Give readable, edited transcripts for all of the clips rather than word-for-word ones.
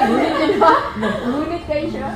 Ngunit ka ba? Ngunit kayo siya.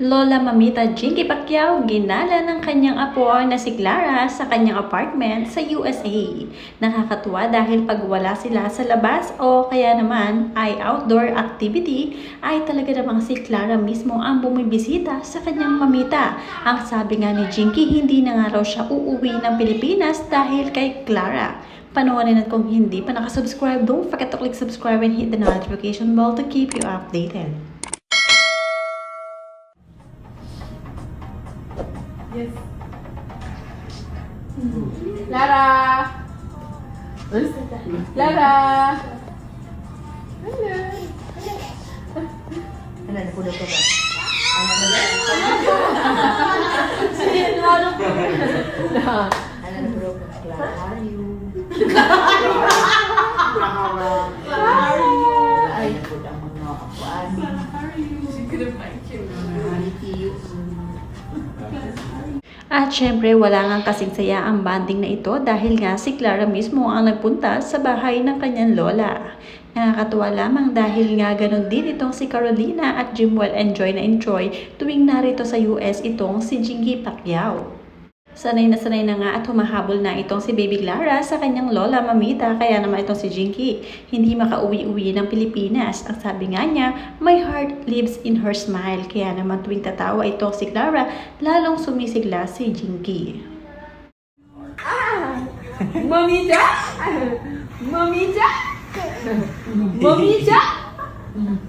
Lola Mamita Jinky Pacquiao ginala ng kanyang apo na si Clara sa kanyang apartment sa USA. Nakakatuwa dahil pag wala sila sa labas o kaya naman ay outdoor activity ay talaga namang si Clara mismo ang bumibisita sa kanyang mamita. Ang sabi nga ni Jinky, hindi na nga raw siya uuwi ng Pilipinas dahil kay Clara. Panoorin at kung hindi pa nakasubscribe, don't forget to click subscribe and hit the notification bell to keep you updated. Yes. Clara! Clara! Hello! Ano, napulog ka ba? Sinalo ko. Ano, napulog ka? Clara, how are you? Ay, napulog ang mga kapuan. At syempre wala nga kasing saya ang banding na ito dahil nga si Clara mismo ang nagpunta sa bahay ng kanyang lola. Nakakatuwa lamang dahil nga ganun din itong si Carolina at Jimwell enjoy na enjoy tuwing narito sa US itong si Jinky Pacquiao. Sanay na nga at humahabol na itong si Baby Clara sa kanyang lola Mamita, kaya naman itong si Jinky hindi makauwi-uwi ng Pilipinas. Ang sabi nga niya, my heart lives in her smile, kaya naman tuwing tatawa itong si Clara, lalong sumisigla si Jinky. Mamita! Mamita! Mamita!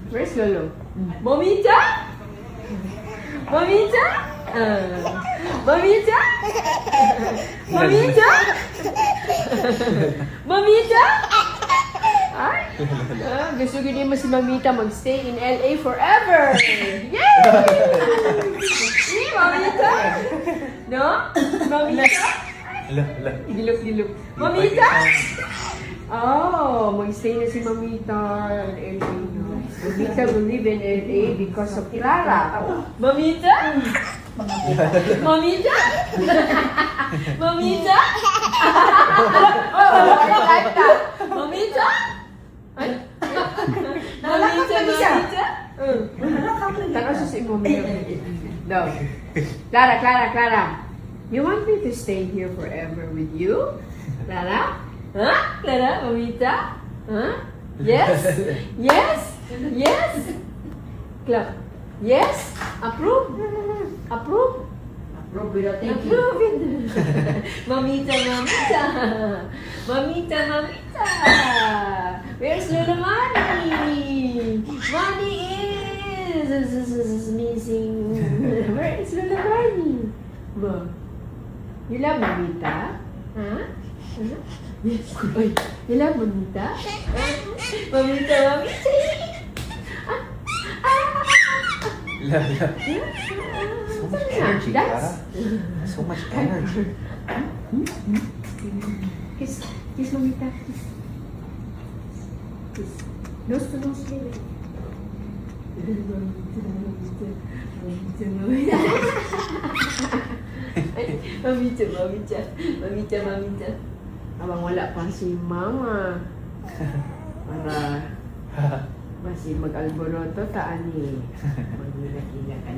Where's Lolo? Mamita! Mamita! Mamita! Mamita! Mamita! Ay! Gusto ko din mo si Mamita mag-stay in LA forever! Yay! See, Mamita? No? Mamita? Gilok-gilok. Mamita! Oh, mag-stay na si Mamita in LA. Mamita will live in LA because of Clara. Mamita? Mamita? Mamita? Oh, like that. Mamita? Ay? Mamita, Mamita? Tara sa si Mamita. No. Clara. You want me to stay here forever with you? Clara? Huh? Clara? Mamita? Huh? Yes? Yes? Yes? Clara? Yes? Approve? Approve? Approve without thinking. Approve. Mamita. Where's Lola Manny? Manny is missing. Where is Lola Manny? Mom, you love Mamita? Huh? Yes. Oy, you love Mamita? Mamita. So much energy, Clara. So much energy. Kiss Mamita. Kiss. Nose to nose, baby. Mamita. Abang wala pa si Mama. Para masih mag-alboroto ta ani. Magila-gila ka.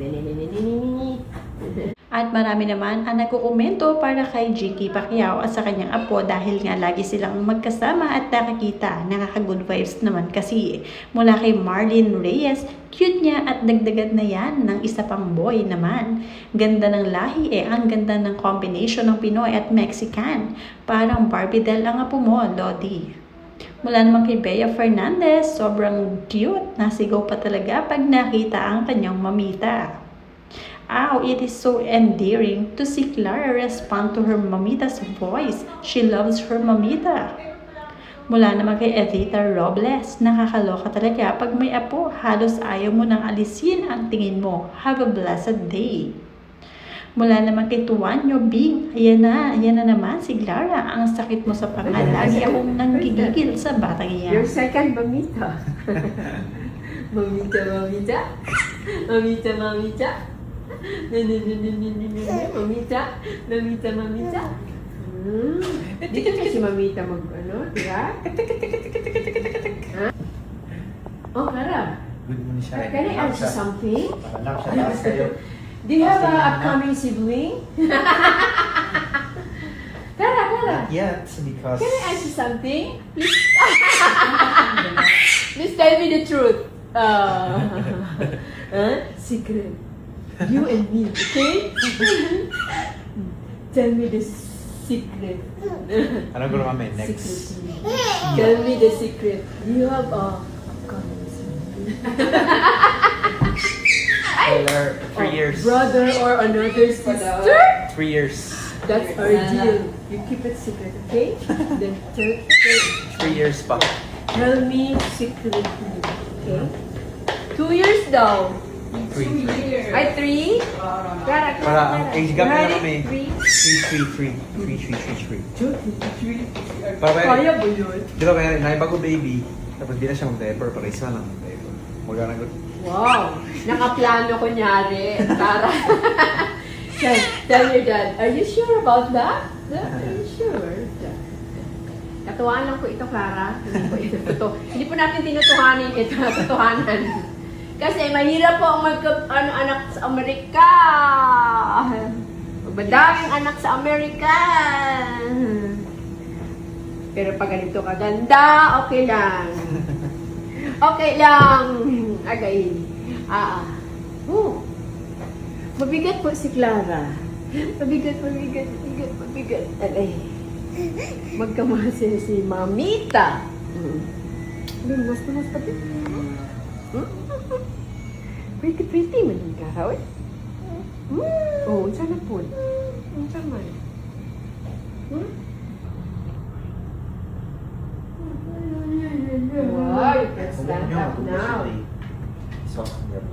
At marami naman ang nagkukomento para kay Jinky Pacquiao at sa kanyang apo dahil nga lagi silang magkasama at nakakita. Nakaka-good vibes naman kasi. Mula kay Marlene Reyes, cute niya at dagdagan na yan ng isa pang boy naman. Ganda ng lahi ang ganda ng combination ng Pinoy at Mexican. Parang Barbie doll ang apo mo, Lodi. Mula naman kay Bea Fernandez, sobrang cute. Nasigaw pa talaga pag nakita ang kanyang mamita. It is so endearing to see Clara respond to her mamita's voice. She loves her mamita. Mula naman kay Edita Robles, nakakaloka talaga pag may apo, halos ayaw mo nang alisin ang tingin mo. Have a blessed day. Mula naman kay Tuanyo Bing, ayan na naman si Clara. Ang sakit mo sa panga. Lagi akong nanggigigil sa batang iyan. Your second Mamita. Mamita. Mamita? Mamita, mamita? Dito kasi mamita mag, ano, diba? Ha? Oh, Clara. Good mo ni siya. Can I ask you something? Parang siya taas kayo. Do you have an upcoming sibling? Clara, Clara. Not yet, because... Can I ask you something? Please, please tell me the truth. Secret. You and me, okay? Tell me the secret. Ano ko naman next? Secret. Tell me the secret. You have a upcoming sibling. For 3 years. Brother or another sister? 3 years. That's our deal. You keep it secret, okay? Then tell 3 years pa. me secretly, okay? 2 years daw. 3. Ay, 3? Clara, Para ang age gap na kami. 3? 3. Para Kaya ba yun? di ba kaya naibago baby, tapos di na siya mag-diaper, para isa lang mag-diaper. Maganagot. Wow! Nakaplano kunyari. Tara. Tell your dad, are you sure about that? Are you sure? Katuwaan lang ko ito, Clara. Hindi po ito totoo. Hindi po natin tinutuhanin ito, totohanan. Kasi mahirap po ang anak sa Amerika. Madaming anak sa Amerika. Pero pag ganito kaganda, okay lang. Okay lang. Agay. Mabigat po si Clara. Mabigat. Alay. Magkamahal si Mamita. Mas pati. Pretty man yung karaw eh. Oo, sana po. Sana man. Wow, you can stand up now. Soft milk.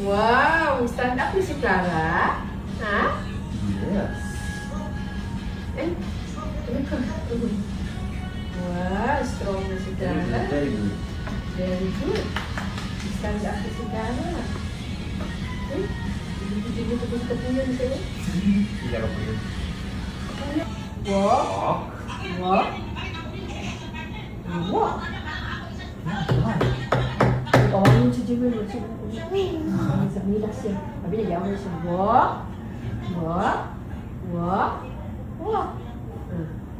Wow, stand up na si Clara. Ha? Yes. Eh? Wow, strong na si Clara. Very good. Very good. Stand up na si Clara. Eh? Hindi mo tapos kapuyan sa'yo? Hindi ako po yun. Walk. Walk. Walk. Kawanin si Jimmy. Sabi nila siya. Sabi niya, yaman siya. Walk. Walk. Walk. Walk.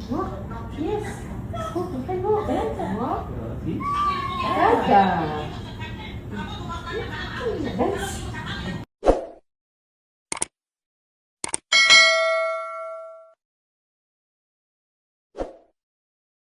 Walk. Yes. Walk. Okay, walk. Walk. Dada. Dance.